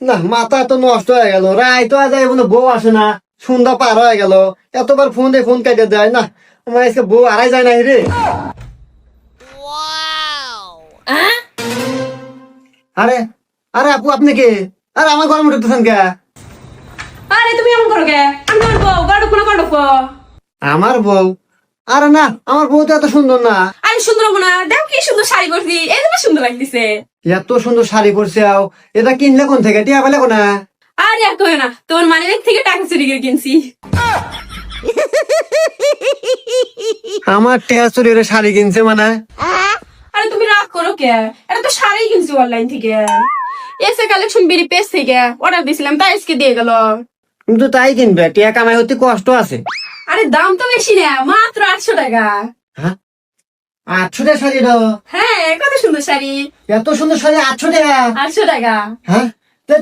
না, মাথা তো নষ্ট হয়ে গেল। রায় তো আজ এখনো বউ আসে না, সন্ধ্যা পার হয়ে গেল। এতবার ফোন দিয়ে ফোন কেটে দেয় না। আমার আজকে বউ আড়াই যায় না রে। আরে আরে আপু, আপনি কে? আরে আমার ঘরে উঠতেছেন কে? আরে তুমি এমন করো কে? আমি তোমার বউ, গাড়ুক না গাড়ুক। আমার বউ? আরে না, আমার বউ তো এত সুন্দর না। আরে সুন্দর হবো না? দেখো কি সুন্দর শাড়ি পরছি, এই জন্য সুন্দর লাগতেছে। এত সুন্দর শাড়ি পরছে, আও এটা কিনলে কোন থেকে? টিয়া পেলে কোনা? আরে আর কই না, তোমার মানিব্যাগ থেকে টাকা চুরি করে কিনছি। আমার টিয়া চুরি রে শাড়ি কিনছে মানে? আরে তুমি রাগ করো কে? এটা তো শাড়ি কিনছি অনলাইন থেকে। এসে কালেকশন বিডি পেজ থেকে অর্ডার দিয়েছিলাম, তাই আজকে দিয়ে গেল। তুমি তো তাই কিনবে, টিয়া কামাই হতে কষ্ট আছে। আরে দাম তো বেশি না, মাত্র 800 টাকা। হ্যাঁ, 800 টাকা শাড়ি? হ্যাঁ, কত সুন্দর শাড়ি। এত সুন্দর শাড়ি 800 টাকা? 800 টাকা। হ্যাঁ,